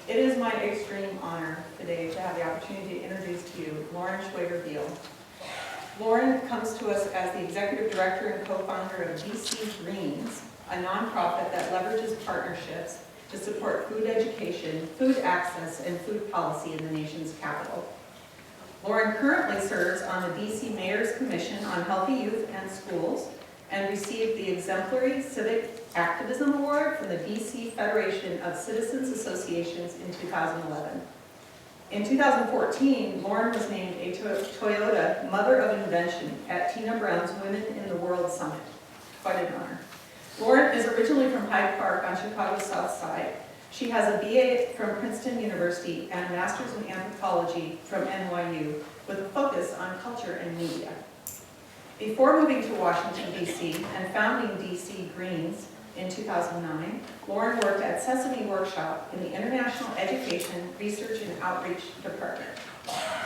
It is my extreme honor today to have the opportunity to introduce to you Lauren Shweder Biel. Lauren comes to us as the Executive Director and Co-Founder of DC Greens, a nonprofit that leverages partnerships to support food education, food access, and food policy in the nation's capital. Lauren currently serves on the DC Mayor's Commission on Healthy Youth and Schools and received the Exemplary Civic Activism Award from the DC Federation of Citizens Associations in 2011. In 2014, Lauren was named a Toyota Mother of Invention at Tina Brown's Women in the World Summit. Quite an honor. Lauren is originally from Hyde Park on Chicago's South Side. She has a BA from Princeton University and a master's in anthropology from NYU with a focus on culture and media. Before moving to Washington, D.C. and founding DC Greens in 2009, Lauren worked at Sesame Workshop in the International Education, Research, and Outreach Department.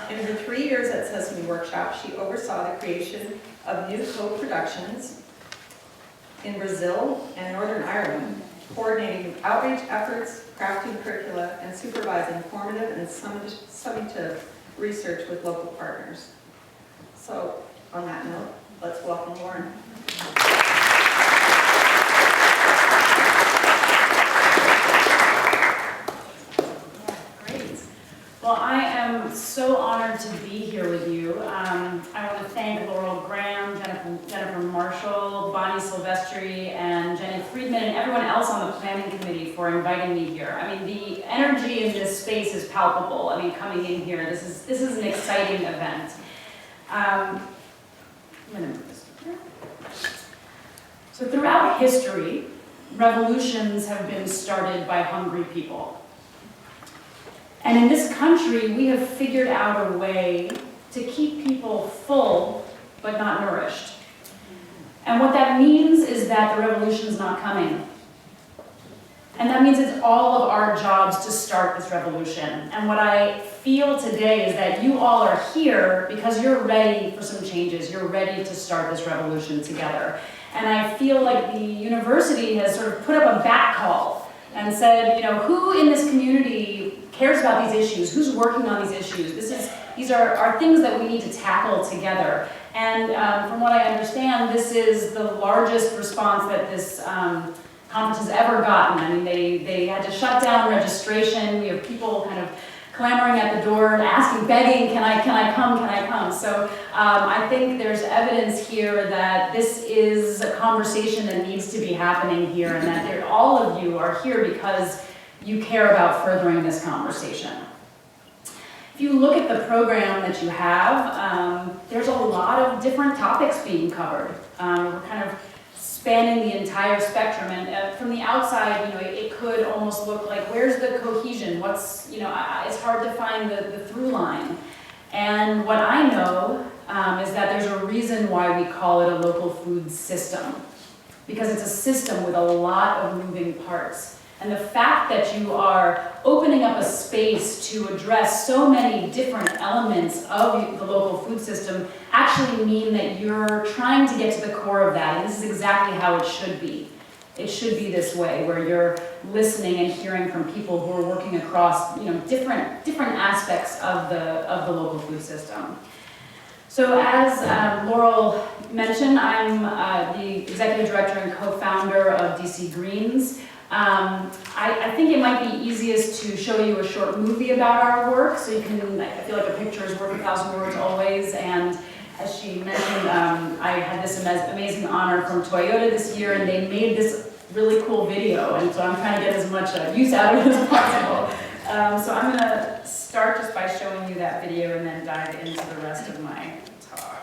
In her 3 years at Sesame Workshop, she oversaw the creation of new co-productions in Brazil and Northern Ireland, coordinating outreach efforts, crafting curricula, and supervising formative and summative research with local partners. So, on that note, let's welcome Lauren. Well, I am so honored to be here with you. I want to thank Laurel Graham, Jennifer Marshall, Bonnie Silvestri, and Jenny Friedman, and everyone else on the planning committee for inviting me here. I mean, the energy in this space is palpable. I mean, coming in here, this is an exciting event. I'm going to move this here. So throughout history, revolutions have been started by hungry people. And in this country, we have figured out a way to keep people full, but not nourished. And what that means is that the revolution's not coming. And that means it's all of our jobs to start this revolution. And what I feel today is that you all are here because you're ready for some changes. You're ready to start this revolution together. And I feel like the university has sort of put up a bat call and said, you know, who in this community cares about these issues? Who's working on these issues? These are things that we need to tackle together. And from what I understand, this is the largest response that this conference has ever gotten. I mean, they had to shut down registration. We have people kind of clamoring at the door, asking, begging, can I come? So I think there's evidence here that this is a conversation that needs to be happening here, and that all of you are here because you care about furthering this conversation. If you look at the program that you have, there's a lot of different topics being covered. We're kind of spanning the entire spectrum, and from the outside, you know, it could almost look like, where's the cohesion? What's, you know, it's hard to find the through line. And what I know is that there's a reason why we call it a local food system, because it's a system with a lot of moving parts. And the fact that you are opening up a space to address so many different elements of the local food system actually mean that you're trying to get to the core of that. And this is exactly how it should be. It should be this way, where you're listening and hearing from people who are working across, you know, different aspects of the local food system. So as Laurel mentioned, I'm the executive director and co-founder of DC Greens. I think it might be easiest to show you a short movie about our work, so you can, I feel like a picture is worth 1,000 words always, and as she mentioned, I had this amazing honor from Toyota this year, and they made this really cool video, and so I'm trying to get as much use out of it as possible. So I'm going to start just by showing you that video and then dive into the rest of my talk.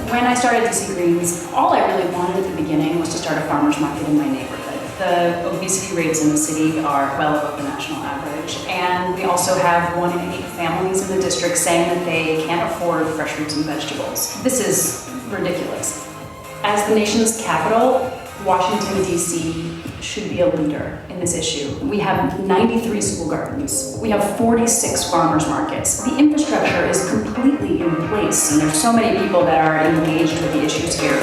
When I started DC Greens, all I really wanted at the beginning was to start a farmer's market in my neighborhood. The obesity rates in the city are well above the national average, and we also have 1 in 8 families in the district saying that they can't afford fresh fruits and vegetables. This is ridiculous. As the nation's capital, Washington, D.C. should be a leader in this issue. We have 93 school gardens. We have 46 farmers markets. The infrastructure is completely in place, and there's so many people that are engaged with the issues here.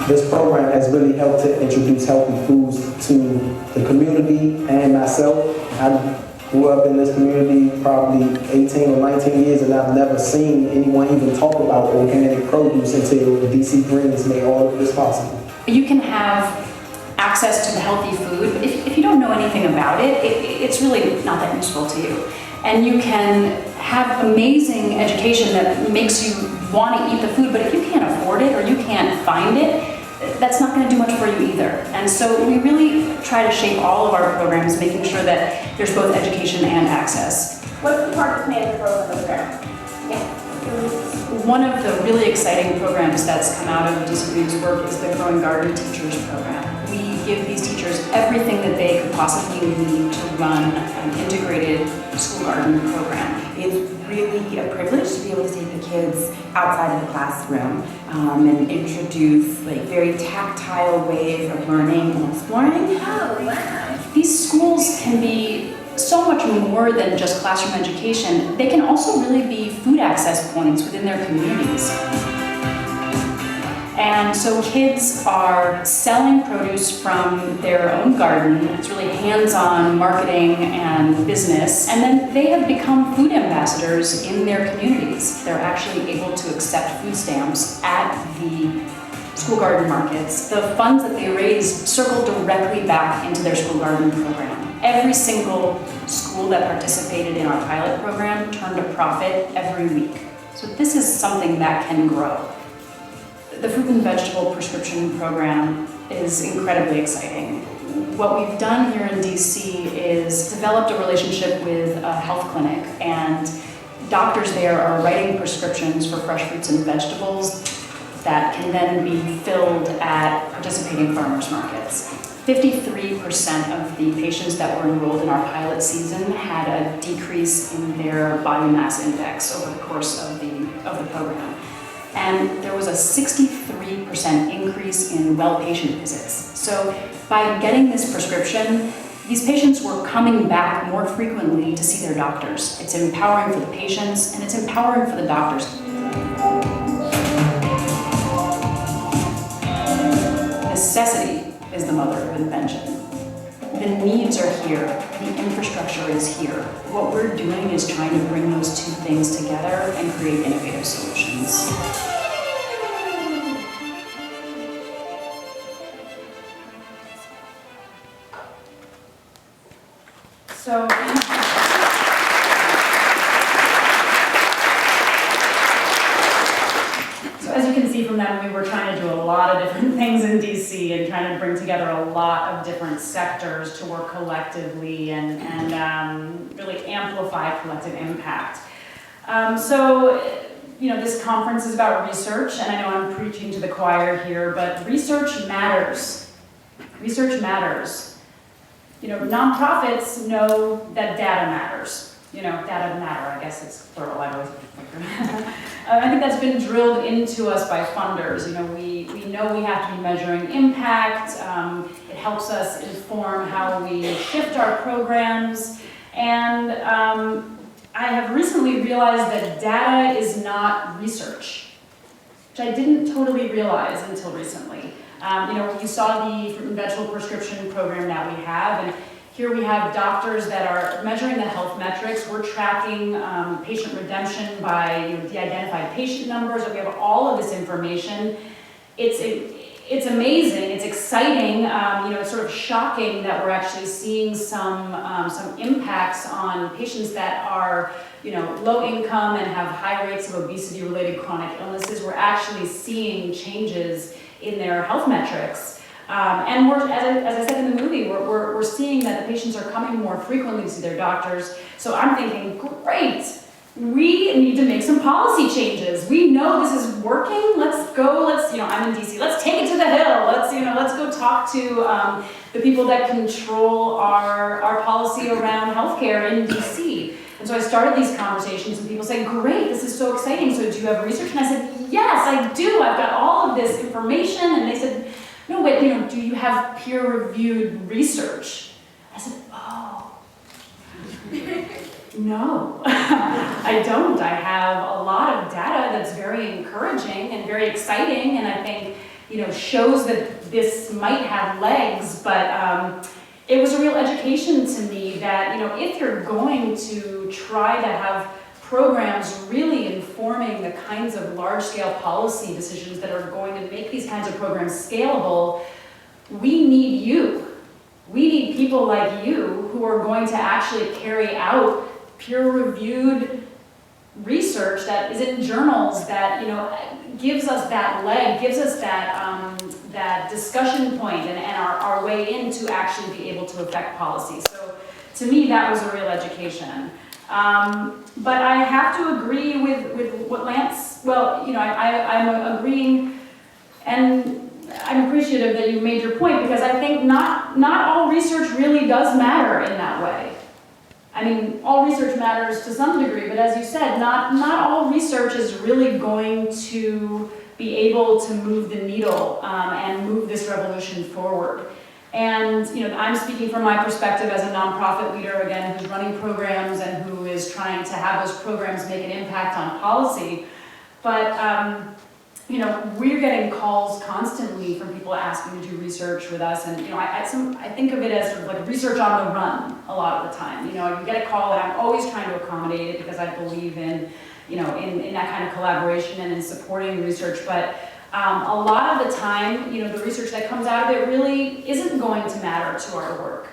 This program has really helped to introduce healthy foods to the community and myself. I grew up in this community probably 18 or 19 years, and I've never seen anyone even talk about organic produce until DC Greens made all of this possible. You can have access to the healthy food, but if you don't know anything about it, it's really not that useful to you. And you can have amazing education that makes you want to eat the food, but if you can't afford it or you can't find it, that's not going to do much for you either. And so we really try to shape all of our programs, making sure that there's both education and access. What's the target plan for the program? Yeah. One of the really exciting programs that's come out of DC Green's work is the Growing Garden Teachers Program. We give these teachers everything that they could possibly need to run an integrated school garden program. It's really a privilege to be able to take the kids outside of the classroom and introduce like very tactile ways of learning and exploring. Oh, wow. These schools can be so much more than just classroom education. They can also really be food access points within their communities. And so kids are selling produce from their own garden. It's really hands-on marketing and business. And then they have become food ambassadors in their communities. They're actually able to accept food stamps at the school garden markets. The funds that they raise circle directly back into their school garden program. Every single school that participated in our pilot program turned a profit every week. So this is something that can grow. The fruit and vegetable prescription program is incredibly exciting. What we've done here in DC is developed a relationship with a health clinic, and doctors there are writing prescriptions for fresh fruits and vegetables that can then be filled at participating farmers markets. 53% of the patients that were enrolled in our pilot season had a decrease in their body mass index over the course of the program. And there was a 63% increase in well patient visits. So by getting this prescription, these patients were coming back more frequently to see their doctors. It's empowering for the patients, and it's empowering for the doctors. Necessity is the mother of invention. The needs are here, the infrastructure is here. What we're doing is trying to bring those two things together and create innovative solutions. So as you can see from that, we were trying to do a lot of different things in DC and trying to bring together a lot of different sectors to work collectively and really amplify collective impact. You know, this conference is about research, and I know I'm preaching to the choir here, but research matters. Research matters. You know, nonprofits know that data matters. You know, data matter, I guess it's plural, I always I think that's been drilled into us by funders. You know we have to be measuring impact. It helps us inform how we shift our programs. And I have recently realized that data is not research, which I didn't totally realize until recently. You saw the fruit and vegetable prescription program that we have, and here we have doctors that are measuring the health metrics. We're tracking patient redemption by de-identified patient numbers. We have all of this information. It's amazing. It's exciting. It's sort of shocking that we're actually seeing some impacts on patients that are low income and have high rates of obesity-related chronic illnesses. We're actually seeing changes in their health metrics. And we're, as I said in the movie, we're seeing that the patients are coming more frequently to see their doctors. So I'm thinking, great, we need to make some policy changes. We know this is working. Let's go, I'm in DC, let's take it to the hill. Let's go talk to the people that control our policy around healthcare in DC. And so I started these conversations and people say, great, this is so exciting. So do you have research? And I said, yes, I do. I've got all of this information. And they said, no, wait, do you have peer-reviewed research? I said, oh, no, I don't. I have a lot of data that's very encouraging and very exciting, and I think, shows that this might have legs, but it was a real education to me that, if you're going to try to have programs really informing the kinds of large-scale policy decisions that are going to make these kinds of programs scalable, we need you. We need people like you who are going to actually carry out peer-reviewed research that is in journals that gives us that leg, gives us that discussion point and our way in to actually be able to affect policy. So to me, that was a real education. But I have to agree with what Lance, I'm agreeing, and I'm appreciative that you made your point, because I think not all research really does matter in that way. I mean, all research matters to some degree, but as you said, not all research is really going to be able to move the needle and move this revolution forward. And I'm speaking from my perspective as a nonprofit leader, again, who's running programs and who is trying to have those programs make an impact on policy. But we're getting calls constantly from people asking to do research with us, and I think of it as sort of like research on the run a lot of the time. You get a call, and I'm always trying to accommodate it because I believe in that kind of collaboration and in supporting research. But a lot of the time, the research that comes out of it really isn't going to matter to our work.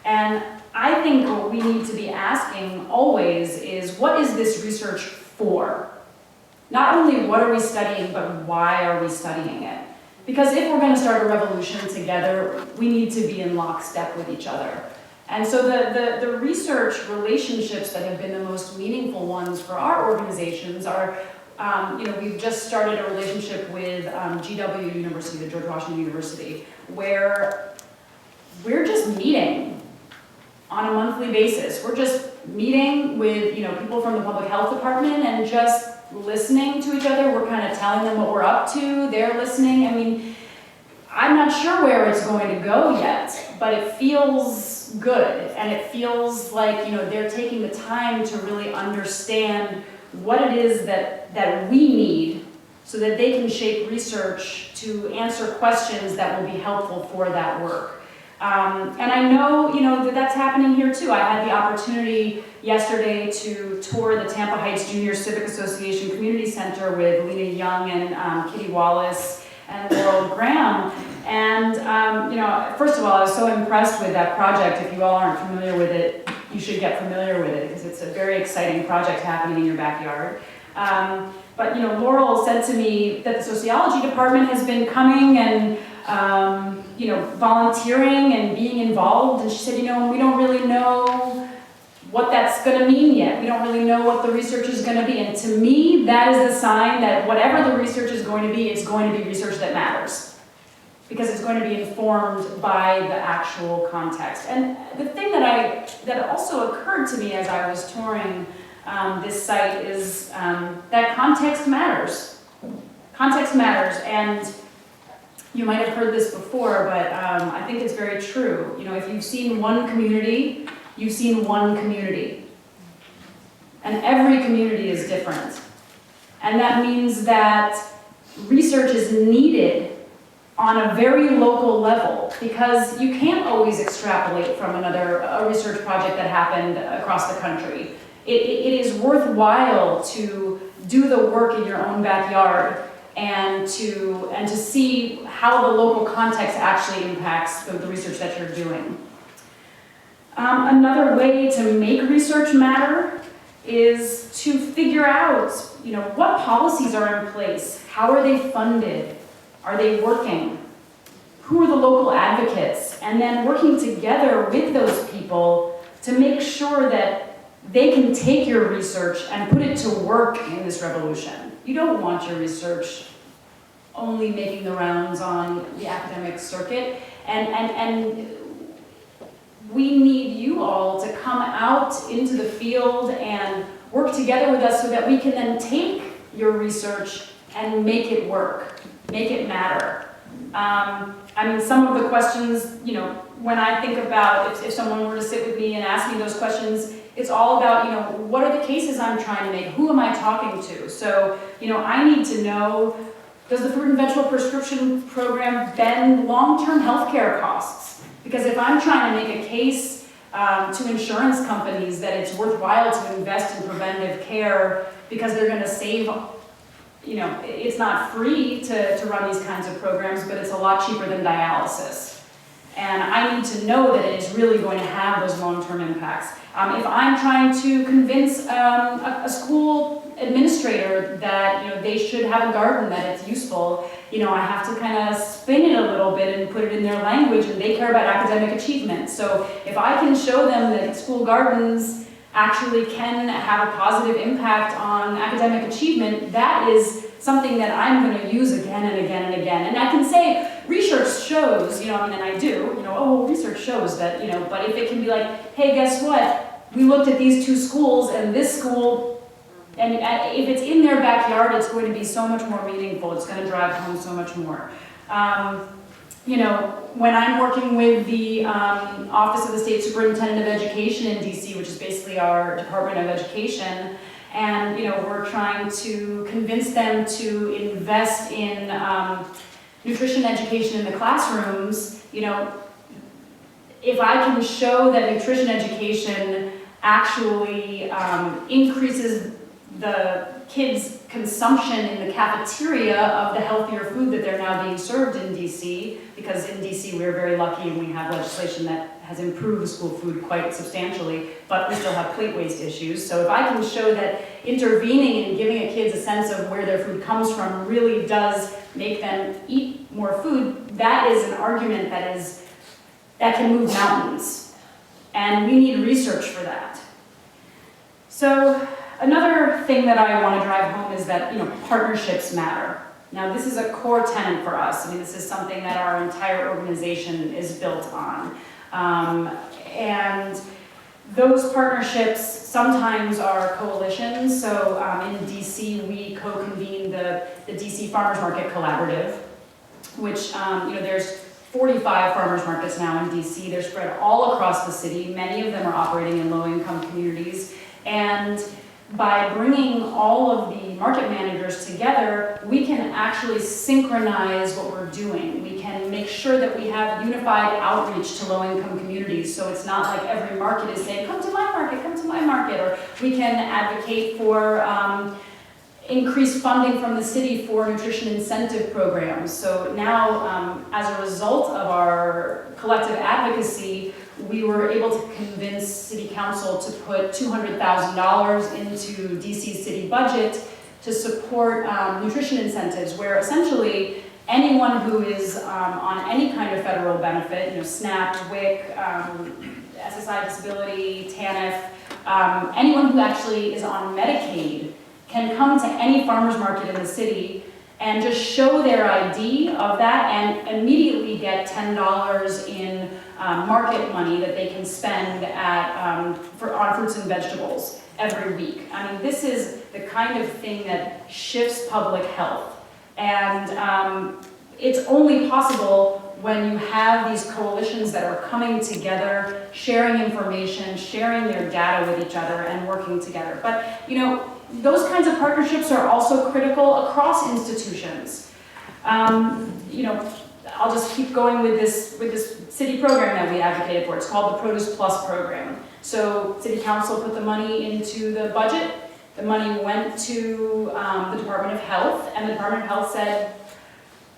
And I think what we need to be asking always is, what is this research for? Not only what are we studying, but why are we studying it? Because if we're going to start a revolution together, we need to be in lockstep with each other. And so the research relationships that have been the most meaningful ones for our organizations are, we've just started a relationship with GW University, the George Washington University, where we're just meeting on a monthly basis. We're just meeting with people from the public health department and just listening to each other. We're kind of telling them what we're up to. They're listening. I mean, I'm not sure where it's going to go yet, but it feels good. And it feels like, they're taking the time to really understand what it is that we need so that they can shape research to answer questions that will be helpful for that work. And I know, that's happening here too. I had the opportunity yesterday to tour the Tampa Heights Junior Civic Association Community Center with Lena Young and Kitty Wallace and Laurel Graham. And, first of all, I was so impressed with that project. If you all aren't familiar with it, you should get familiar with it, because it's a very exciting project happening in your backyard. But Laurel said to me that the sociology department has been coming and volunteering and being involved, and she said, we don't really know what that's going to mean yet. We don't really know what the research is going to be. And to me, that is the sign that whatever the research is going to be, it's going to be research that matters, because it's going to be informed by the actual context. And the thing that also occurred to me as I was touring this site is that context matters. Context matters, and you might have heard this before, but I think it's very true. If you've seen one community, you've seen one community. And every community is different. And that means that research is needed on a very local level, because you can't always extrapolate from a research project that happened across the country. It is worthwhile to do the work in your own backyard and to see how the local context actually impacts the research that you're doing. Another way to make research matter is to figure out, what policies are in place, how are they funded, are they working, who are the local advocates, and then working together with those people to make sure that they can take your research and put it to work in this revolution. You don't want your research only making the rounds on the academic circuit. And we need you all to come out into the field and work together with us so that we can then take your research and make it work, make it matter. I mean, some of the questions, you know, when I think about if someone were to sit with me and ask me those questions, it's all about, you know, what are the cases I'm trying to make? Who am I talking to? So, you know, I need to know, does the fruit and vegetable prescription program bend long-term healthcare costs? Because if I'm trying to make a case to insurance companies that it's worthwhile to invest in preventive care because they're going to save, you know, it's not free to run these kinds of programs, but it's a lot cheaper than dialysis. And I need to know that it is really going to have those long-term impacts. If I'm trying to convince a school administrator that, you know, they should have a garden, that it's useful, you know, I have to kind of spin it a little bit and put it in their language, and they care about academic achievement. So if I can show them that school gardens actually can have a positive impact on academic achievement, that is something that I'm going to use again and again and again. And I can say, research shows, you know, I mean, and I do, you know, oh, research shows that, you know, but if it can be like, hey, guess what? We looked at these two schools, and this school, and if it's in their backyard, it's going to be so much more meaningful. It's going to drive home so much more. You know, when I'm working with the Office of the State Superintendent of Education in DC, which is basically our Department of Education, and, you know, we're trying to convince them to invest in nutrition education in the classrooms, you know, if I can show that nutrition education actually increases the kids' consumption in the cafeteria of the healthier food that they're now being served in DC, because in DC we're very lucky and we have legislation that has improved school food quite substantially, but we still have plate waste issues. So if I can show that intervening and giving a kids a sense of where their food comes from really does make them eat more food, that is an argument that can move mountains. And we need research for that. So another thing that I want to drive home is that, you know, partnerships matter. Now, this is a core tenet for us. I mean, this is something that our entire organization is built on. And those partnerships sometimes are coalitions. So in DC, we co-convene the DC Farmers Market Collaborative, which, you know, there's 45 farmers markets now in DC. They're spread all across the city. Many of them are operating in low-income communities. And by bringing all of the market managers together, we can actually synchronize what we're doing. We can make sure that we have unified outreach to low-income communities, so it's not like every market is saying, come to my market, or we can advocate for increased funding from the city for nutrition incentive programs. So now, as a result of our collective advocacy, we were able to convince City Council to put $200,000 into DC's city budget to support nutrition incentives, where essentially anyone who is on any kind of federal benefit, you know, SNAP, WIC, SSI disability, TANF, anyone who actually is on Medicaid can come to any farmer's market in the city and just show their ID of that and immediately get $10 in market money that they can spend on fruits and vegetables every week. I mean, this is the kind of thing that shifts public health. And it's only possible when you have these coalitions that are coming together, sharing information, sharing their data with each other, and working together. But, you know, those kinds of partnerships are also critical across institutions. You know, I'll just keep going with this city program that we advocated for. It's called the Produce Plus program. So City Council put the money into the budget. The money went to the Department of Health, and the Department of Health said,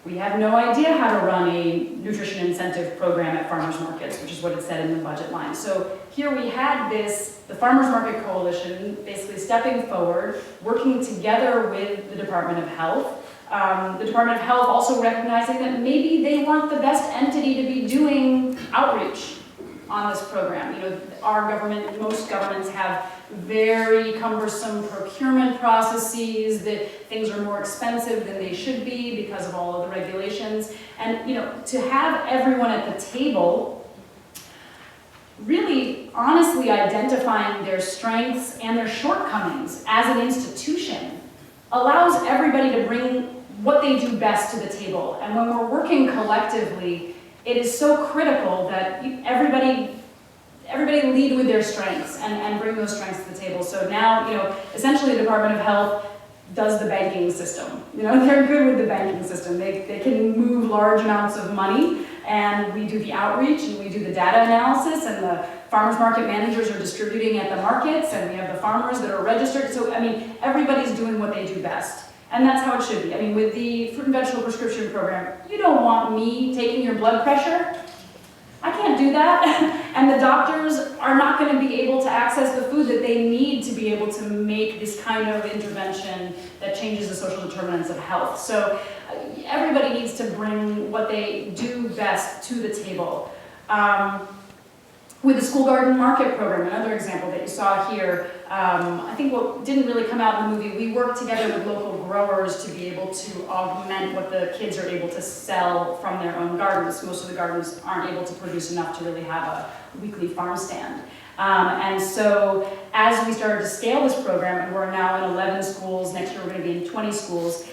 we have no idea how to run a nutrition incentive program at farmers markets, which is what it said in the budget line. So here we had the Farmers Market Coalition basically stepping forward, working together with the Department of Health. The Department of Health also recognizing that maybe they weren't the best entity to be doing outreach on this program. You know, our government, most governments have very cumbersome procurement processes, that things are more expensive than they should be because of all of the regulations. And, you know, to have everyone at the table really honestly identifying their strengths and their shortcomings as an institution allows everybody to bring what they do best to the table. And when we're working collectively, it is so critical that everybody lead with their strengths and bring those strengths to the table. So now, you know, essentially the Department of Health does the banking system. You know, they're good with the banking system. They can move large amounts of money, and we do the outreach and we do the data analysis, and the farmers market managers are distributing at the markets, and we have the farmers that are registered. So, I mean, everybody's doing what they do best. And that's how it should be. I mean, with the fruit and vegetable prescription program, you don't want me taking your blood pressure. I can't do that. And the doctors are not going to be able to access the food that they need to be able to make this kind of intervention that changes the social determinants of health. So everybody needs to bring what they do best to the table. With the school garden market program, another example that you saw here, I think what didn't really come out in the movie, we worked together with local growers to be able to augment what the kids are able to sell from their own gardens. Most of the gardens aren't able to produce enough to really have a weekly farm stand. And so as we started to scale this program, and we're now in 11 schools, next year we're going to be in 20 schools,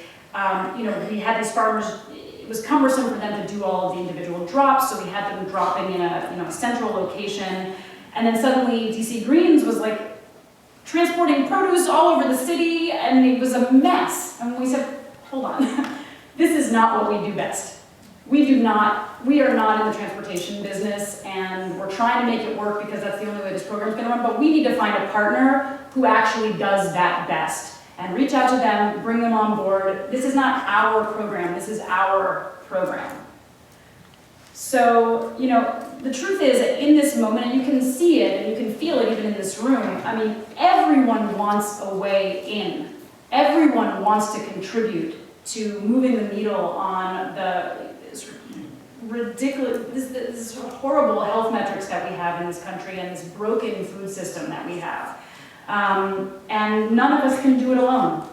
you know, we had these farmers. It was cumbersome for them to do all of the individual drops, so we had them dropping in a central location. And then suddenly DC Greens was like transporting produce all over the city, and it was a mess. And we said, hold on, this is not what we do best. We are not in the transportation business, and we're trying to make it work because that's the only way this program's gonna run, but we need to find a partner who actually does that best. And reach out to them, bring them on board. This is not our program, this is our program. So, you know, the truth is, in this moment, and you can see it and you can feel it even in this room, I mean, everyone wants a way in. Everyone wants to contribute to moving the needle on the ridiculous, this horrible health metrics that we have in this country and this broken food system that we have. And none of us can do it alone.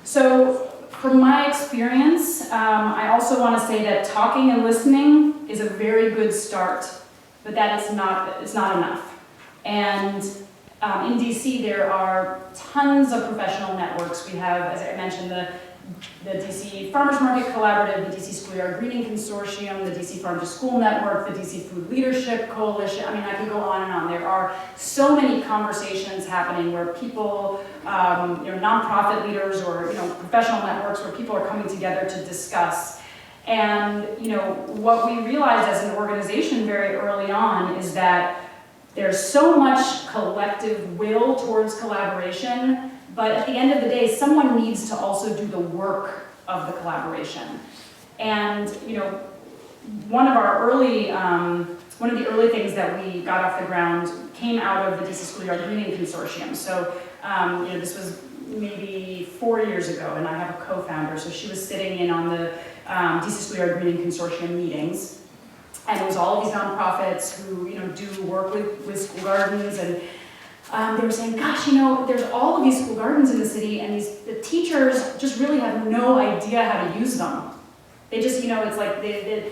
So from my experience, I also want to say that talking and listening is a very good start, but that it's not enough. And in DC, there are tons of professional networks. We have, as I mentioned, the DC Farmers Market Collaborative, the DC Schoolyard Greening Consortium, the DC Farm to School Network, the DC Food Leadership Coalition. I mean, I could go on and on. There are so many conversations happening where people, you know, nonprofit leaders or, you know, professional networks where people are coming together to discuss. And, you know, what we realized as an organization very early on is that there's so much collective will towards collaboration. But at the end of the day, someone needs to also do the work of the collaboration. And, you know, one of the early things that we got off the ground came out of the DC Schoolyard Greening Consortium. So, you know, this was maybe 4 years ago, and I have a co-founder, so she was sitting in on the DC Schoolyard Greening Consortium meetings. And it was all of these nonprofits who, you know, do work with school gardens, and they were saying, gosh, you know, there's all of these school gardens in the city, and the teachers just really have no idea how to use them. They just, you know, it's like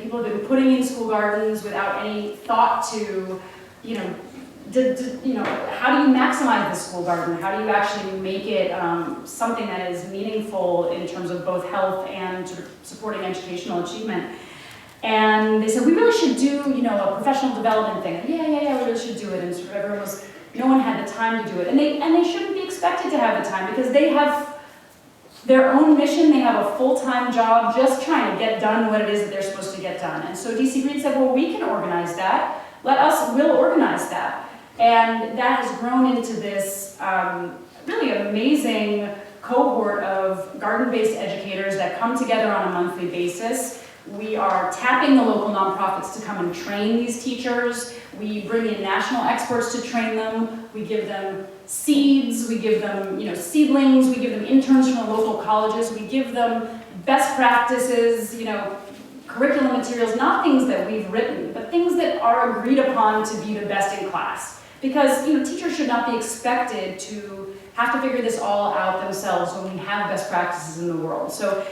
people have been putting in school gardens without any thought to, you know, how do you maximize the school garden? How do you actually make it something that is meaningful in terms of both health and sort of supporting educational achievement? And they said, we really should do, you know, a professional development thing. And yeah, we really should do it. And sort of everyone was, no one had the time to do it. And they shouldn't be expected to have the time because they have their own mission. They have a full-time job just trying to get done what it is that they're supposed to get done. And so DC Green said, well, we can organize that. We'll organize that. And that has grown into this really amazing cohort of garden-based educators that come together on a monthly basis. We are tapping the local nonprofits to come and train these teachers. We bring in national experts to train them. We give them seeds. We give them, you know, seedlings. We give them interns from the local colleges. We give them best practices, you know, curriculum materials, not things that we've written, but things that are agreed upon to be the best in class. Because, teachers should not be expected to have to figure this all out themselves when we have best practices in the world. So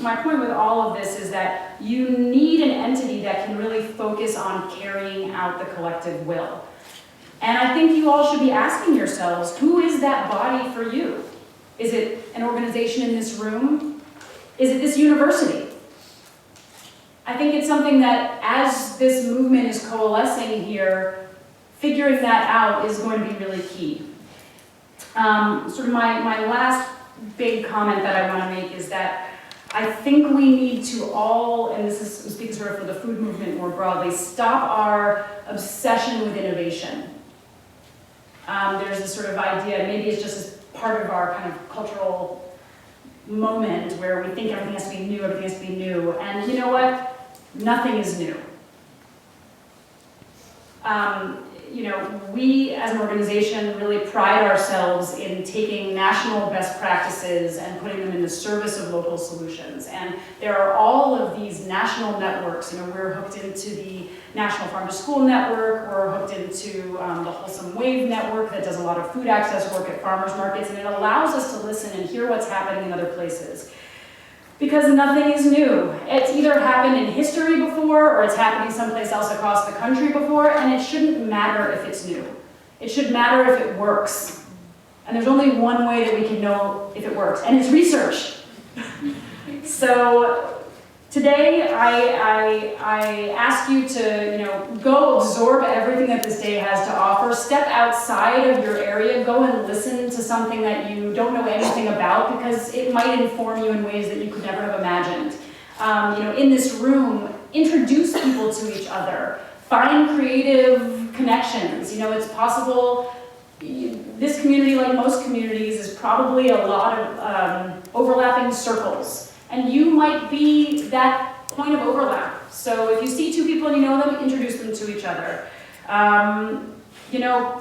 my point with all of this is that you need an entity that can really focus on carrying out the collective will. And I think you all should be asking yourselves, who is that body for you? Is it an organization in this room? Is it this university? I think it's something that as this movement is coalescing here, figuring that out is going to be really key. Sort of my last big comment that I want to make is that I think we need to all, and this is speaking sort of for the food movement more broadly, stop our obsession with innovation. There's this sort of idea, maybe it's just as part of our kind of cultural moment where we think everything has to be new, everything has to be new. And you know what? Nothing is new. We as an organization really pride ourselves in taking national best practices and putting them in the service of local solutions. And there are all of these national networks. We're hooked into the National Farm to School Network, we're hooked into the Wholesome Wave Network that does a lot of food access work at farmers markets, and it allows us to listen and hear what's happening in other places. Because nothing is new. It's either happened in history before or it's happening someplace else across the country before, and it shouldn't matter if it's new. It should matter if it works. And there's only one way that we can know if it works, and it's research. So today I ask you to go absorb everything that this day has to offer, step outside of your area, go and listen to something that you don't know anything about, because it might inform you in ways that you could never have imagined. In this room, introduce people to each other, find creative connections. It's possible. This community, like most communities, is probably a lot of overlapping circles. And you might be that point of overlap. So if you see two people and you know them, introduce them to each other.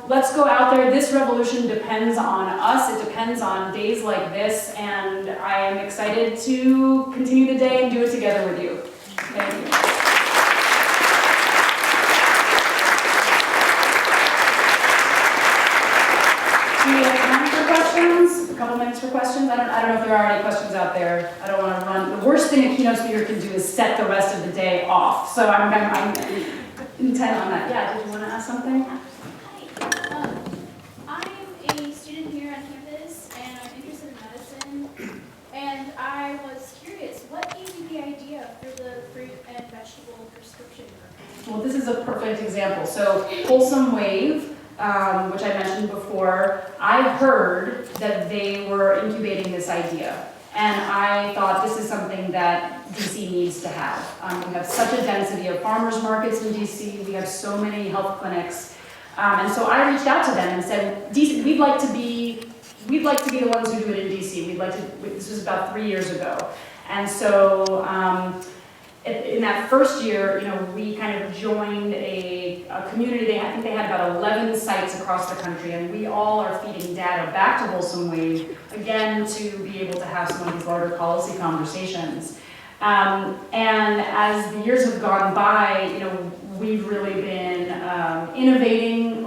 Let's go out there. This revolution depends on us. It depends on days like this. And I am excited to continue the day and do it together with you. Thank you. Do we have time for questions? A couple minutes for questions? I don't know if there are any questions out there. I don't want to run. The worst thing a keynote speaker can do is set the rest of the day off. So I'm intent on that. Yeah, did you want to ask something? Hi. I'm a student here on campus, and I'm interested in medicine. And I was curious, what gave you the idea for the fruit and vegetable prescription program? Well, this is a perfect example. So Wholesome Wave, which I mentioned before, I heard that they were incubating this idea. And I thought this is something that DC needs to have. We have such a density of farmers markets in DC. We have so many health clinics. And so I reached out to them and said, DC, we'd like to be the ones who do it in DC. This was about 3 years ago. And so in that first year, we kind of joined a community. I think they had about 11 sites across the country, and we all are feeding data back to Wholesome Wave, again, to be able to have some of these larger policy conversations. And as the years have gone by, we've really been innovating.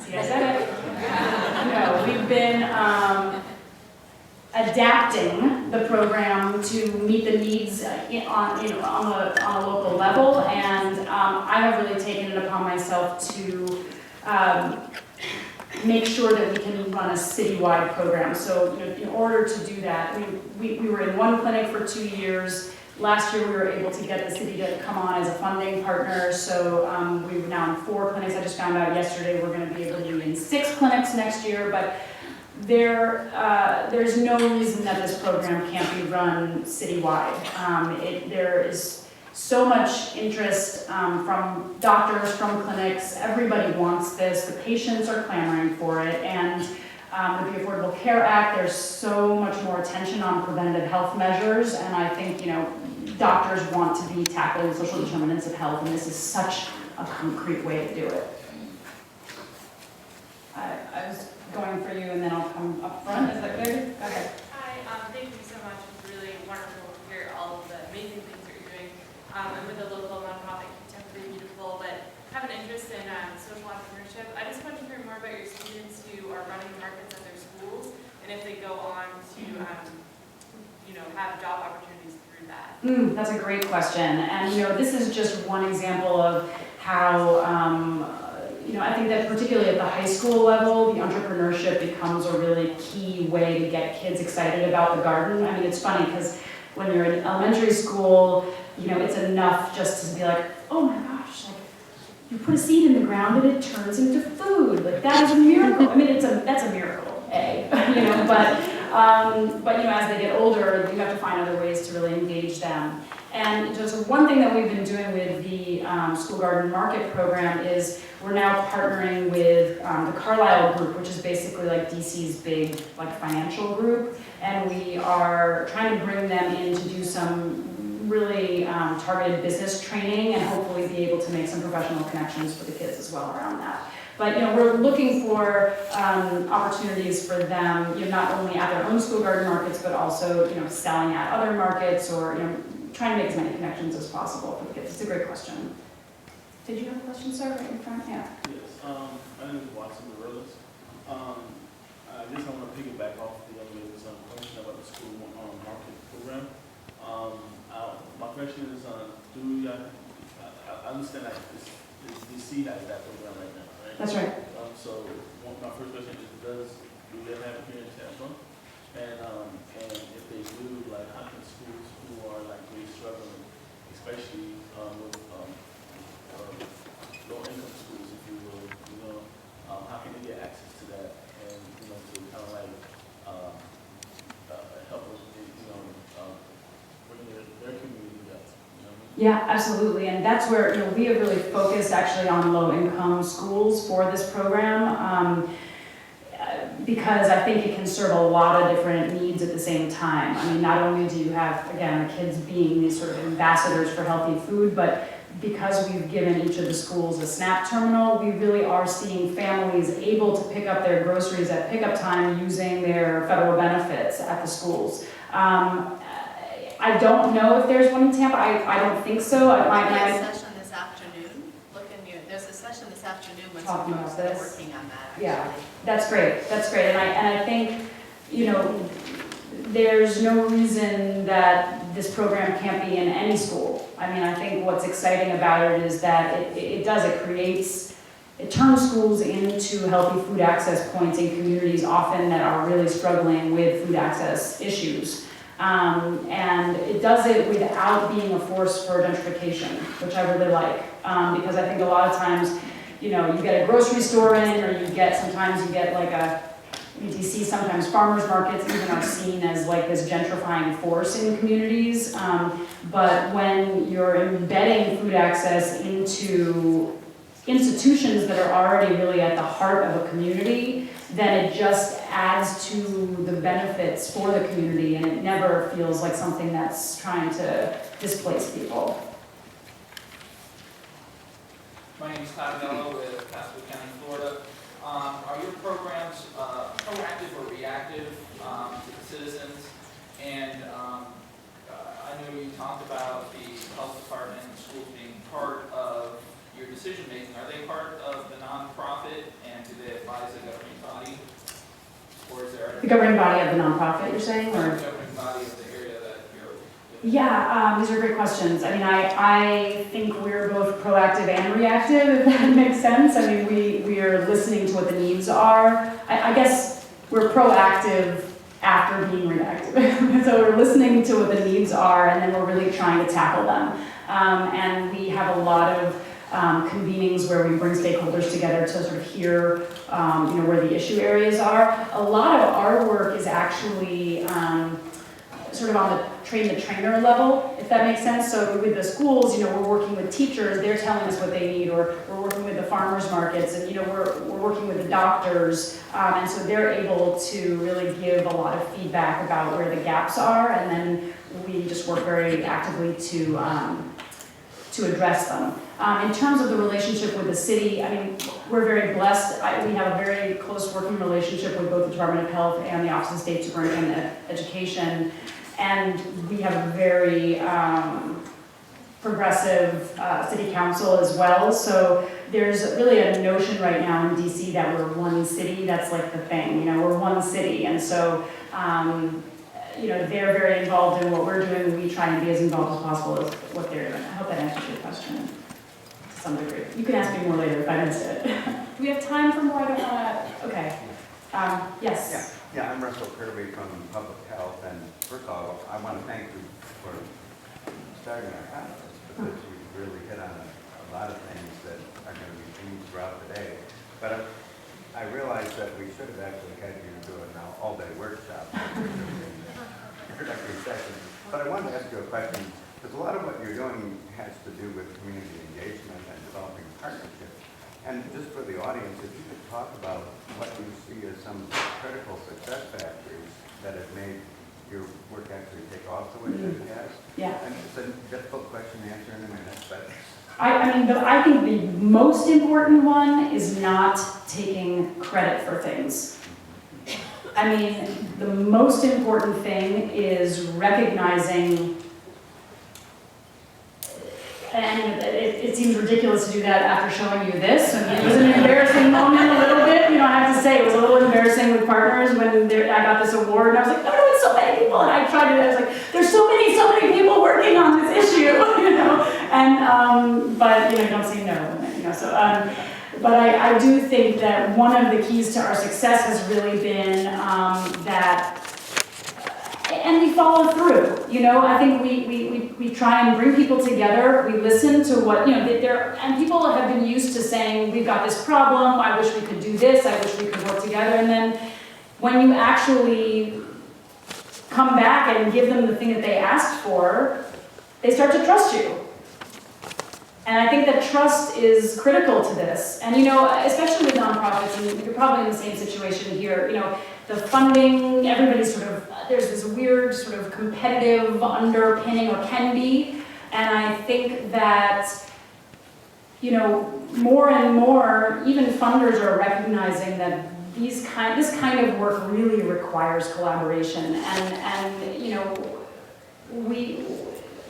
See, I said it. We've been adapting the program to meet the needs on a local level, and I have really taken it upon myself to make sure that we can run a citywide program. So, in order to do that, we were in one clinic for 2 years. Last year, we were able to get the city to come on as a funding partner, so we're now in 4 clinics. I just found out yesterday we're going to be able to be in 6 clinics next year, but there's no reason that this program can't be run citywide. There is so much interest from doctors, from clinics. Everybody wants this. The patients are clamoring for it. And with the Affordable Care Act, there's so much more attention on preventative health measures. And I think, doctors want to be tackling social determinants of health, and this is such a concrete way to do it. I was going for you, and then I'll come up front. Is that good? Go ahead. Hi, thank you so much. It's really wonderful to hear all of the amazing things that you're doing. I'm with a loquel nonprofit, Keynote, really beautiful, but have an interest in social entrepreneurship have job opportunities through that? That's a great question. And, this is just one example of how, I think that particularly at the high school level, the entrepreneurship becomes a really key way to get kids excited about the garden. I mean, it's funny because when you're in elementary school, it's enough just to be like, oh my gosh, like, you put a seed in the ground and it turns into food. Like, that is a miracle. I mean, that's a miracle, but as they get older, you have to find other ways to really engage them. And just one thing that we've been doing with the School Garden Market program is we're now partnering with the Carlisle Group, which is basically like DC's big financial group, and we are trying to bring them in to do some really targeted business training and hopefully be able to make some professional connections for the kids as well around that. But we're looking for opportunities for them, not only at their own school garden markets, but also selling at other markets, or trying to make as many connections as possible for the kids. It's a great question. Did you have a question, sir, right in front? Yeah. Yes. My name is Watson Morales. I guess I want to piggyback off the young lady's question about the school market program. My question is, I understand that DC has that program right now, right? That's right. So my first question is, do they have it here in Tampa? And if they do, how can schools who are really struggling, especially with low-income schools, if you will, how can they get access to that and to kind of help us, bring their community up? Yeah, absolutely, and that's where we have really focused actually on low-income schools for this program, because I think it can serve a lot of different needs at the same time. I mean, not only do you have, again, the kids being these sort of ambassadors for healthy food, but because we've given each of the schools a SNAP terminal, we really are seeing families able to pick up their groceries at pickup time using their federal benefits at the schools. I don't know if there's one in Tampa. I don't think so. There's a session this afternoon. There's a session this afternoon when Talking someone's about this. working on that, actually. Yeah, that's great. That's great. And I think, there's no reason that this program can't be in any school. I mean, I think what's exciting about it is that it turns schools into healthy food access points in communities often that are really struggling with food access issues. And it does it without being a force for gentrification, which I really like, because I think a lot of times, you get a grocery store in, or sometimes you get in DC, sometimes farmers markets even are seen as this gentrifying force in communities. But when you're embedding food access into institutions that are already really at the heart of a community, then it just adds to the benefits for the community, and it never feels like something that's trying to displace people. My name is Todd Mello with Pasco County, Florida. Are your programs proactive or reactive to the citizens? And I know you talked about the health department and schools being part of your decision making. Are they part of the nonprofit, and do they advise the governing body? Or is there The governing body of the nonprofit, you're saying? Or? The governing body of the area that you're Yeah, these are great questions. I mean, I think we're both proactive and reactive, if that makes sense. I mean, we are listening to what the needs are. I guess we're proactive after being reactive. So we're listening to what the needs are, and then we're really trying to tackle them. And we have a lot of convenings where we bring stakeholders together to sort of hear where the issue areas are. A lot of our work is actually sort of on the train-the-trainer level, if that makes sense. So with the schools, we're working with teachers, they're telling us what they need, or we're working with the farmers markets, and we're working with the doctors, and so they're able to really give a lot of feedback about where the gaps are, and then we just work very actively to address them. In terms of the relationship with the city, I mean, we're very blessed. We have a very close working relationship with both the Department of Health and the Office of State Superintendent of Education. And we have a very progressive city council as well. So there's really a notion right now in DC that we're one city. That's like the thing, we're one city. And so they're very involved in what we're doing. We try and be as involved as possible as what they're doing. I hope that answers your question to some degree. You can ask me more later if I missed it. Do we have time for more? I don't want to, okay. Yes. Yeah, I'm Russell Kirby from Public Health, and first of all, I want to thank you for starting our conference, because you really hit on a lot of things that are going to be themes throughout the day. But I realize that we should have actually had you do an all-day workshop, introductory session. But I wanted to ask you a question, because a lot of what you're doing has to do with community engagement and developing partnerships. And just for the audience, if you could talk about what you see as some critical success factors that have made your work actually take off the way that it has. Yeah. And it's a difficult question to answer in a minute, but. I think the most important one is not taking credit for things. I mean, the most important thing is recognizing, and it seems ridiculous to do that after showing you this. I mean, it was an embarrassing moment a little bit. I have to say, it was a little embarrassing with partners when I got this award, and I was like, no, it's so many people, and I tried to, I was like, there's so many people working on this issue, and, but, you don't say no, so, but I do think that one of the keys to our success has really been that, and we follow through, I think we try and bring people together, we listen to what, and people have been used to saying, we've got this problem, I wish we could do this, I wish we could work together, and then when you actually come back and give them the thing that they asked for, they start to trust you. And I think that trust is critical to this. And especially with nonprofits, and you're probably in the same situation here, the funding, everybody's there's this weird sort of competitive underpinning, or can be. And I think that, more and more, even funders are recognizing that this kind of work really requires collaboration. And we,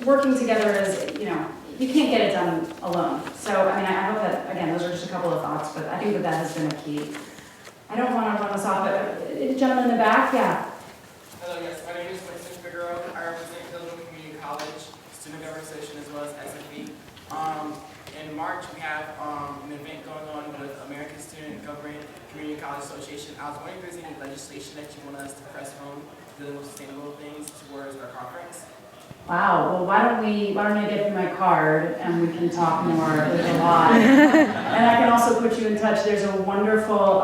working together is, you can't get it done alone. So, I hope that, again, those are just a couple of thoughts, but I think that has been a key. I don't want to run us off, but gentleman in the back, yeah. Hello, yes, my name is Winston Figueroa. I represent Hillsborough Community College, Student Government Association, as well as SFB. In March, we have an event going on with American Student Government Community College Association. I was wondering if there's any legislation that you want us to press home dealing with sustainable things towards our conference. Wow, well, why don't I get you my card and we can talk more. There's a lot. And I can also put you in touch. There's a wonderful,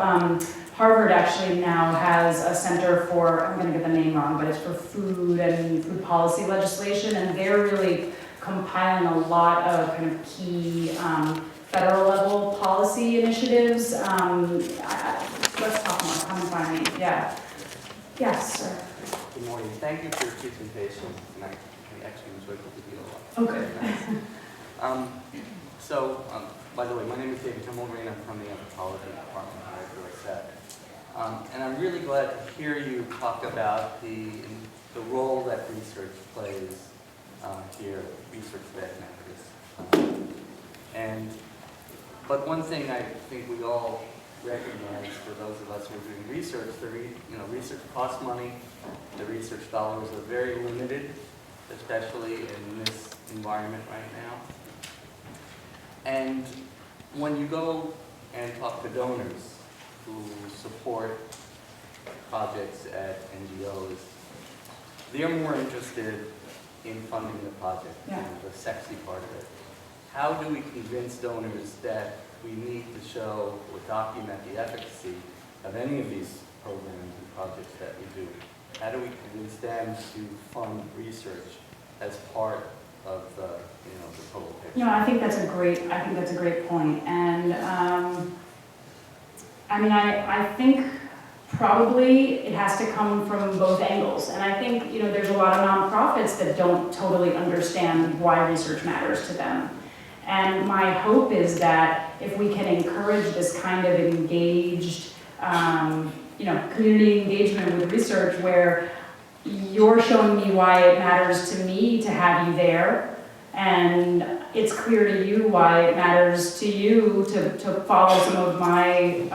Harvard actually now has a center for, I'm going to get the name wrong, but it's for food and food policy legislation, and they're really compiling a lot of kind of key federal level policy initiatives. Let's talk more. Come and find me. Yeah. Yes, sir. Good morning. Thank you for your presentation. I actually enjoyed the video a lot. Okay. By the way, my name is David Timmelgreen. I'm from the anthropology department here at USF. And I'm really glad to hear you talk about the role that research plays here, research-led methods. But one thing I think we all recognize, for those of us who are doing research, research costs money. The research dollars are very limited, especially in this environment right now. And when you go and talk to donors who support projects at NGOs, they're more interested in funding the project, the sexy part of it. How do we convince donors that we need to show or document the efficacy of any of these programs and projects that we do? How do we convince them to fund research as part of the total picture? I think that's a great point. And I think probably it has to come from both angles. And I think, there's a lot of nonprofits that don't totally understand why research matters to them. And my hope is that if we can encourage this kind of engaged, community engagement with research where you're showing me why it matters to me to have you there, and it's clear to you why it matters to you to follow some of my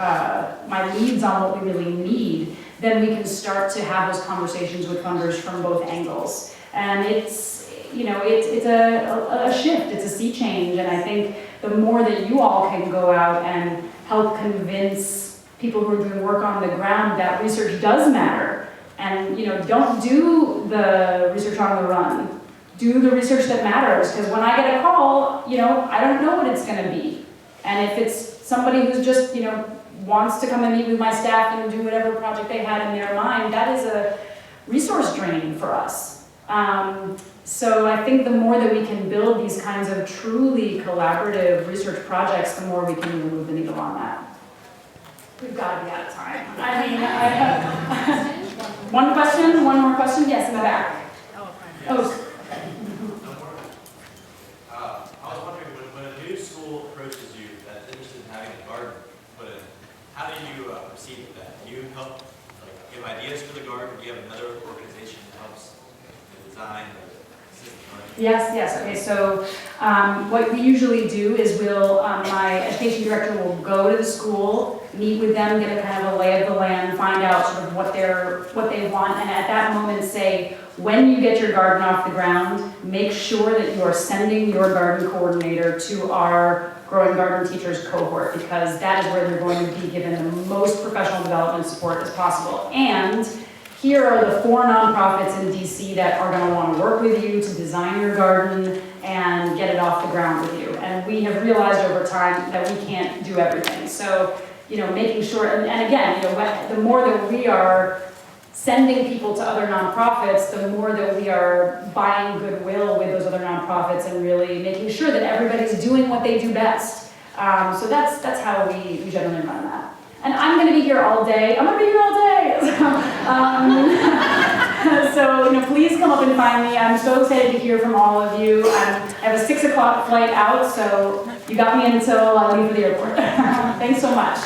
leads on what we really need, then we can start to have those conversations with funders from both angles. And it's, you know, it's a shift, it's a sea change, and I think the more that you all can go out and help convince people who are doing work on the ground that research does matter, and, you know, don't do the research on the run. Do the research that matters, because when I get a call, you know, I don't know what it's gonna be. And if it's somebody who's just, you know, wants to come and meet with my staff and do whatever project they had in their mind, that is a resource drain for us. So I think the more that we can build these kinds of truly collaborative research projects, the more we can move the needle on that. We've got to be out of time. I mean, one question, one more question? Yes, in the back. Oh. I was wondering, when a new school approaches you that's interested in having a garden put in, how do you proceed with that? Do you help give ideas for the garden? Do you have another organization that helps the design or the system? Yes, yes. Okay, so what we usually do is my education director will go to the school, meet with them, get a kind of a lay of the land, find out sort of what they want, and at that moment say, when you get your garden off the ground, make sure that you are sending your garden coordinator to our growing garden teachers cohort, because that is where they're going to be given the most professional development support as possible. And here are the 4 nonprofits in DC that are going to want to work with you to design your garden and get it off the ground with you. And we have realized over time that we can't do everything. So, you know, making sure, and again, you know, the more that we are sending people to other nonprofits, the more that we are buying goodwill with those other nonprofits and really making sure that everybody's doing what they do best. So that's how we generally run that. And I'm going to be here all day. I'm going to be here all day. So, you know, please come up and find me. I'm so excited to hear from all of you. I have a 6 o'clock flight out, so you got me until I leave for the airport. Thanks so much.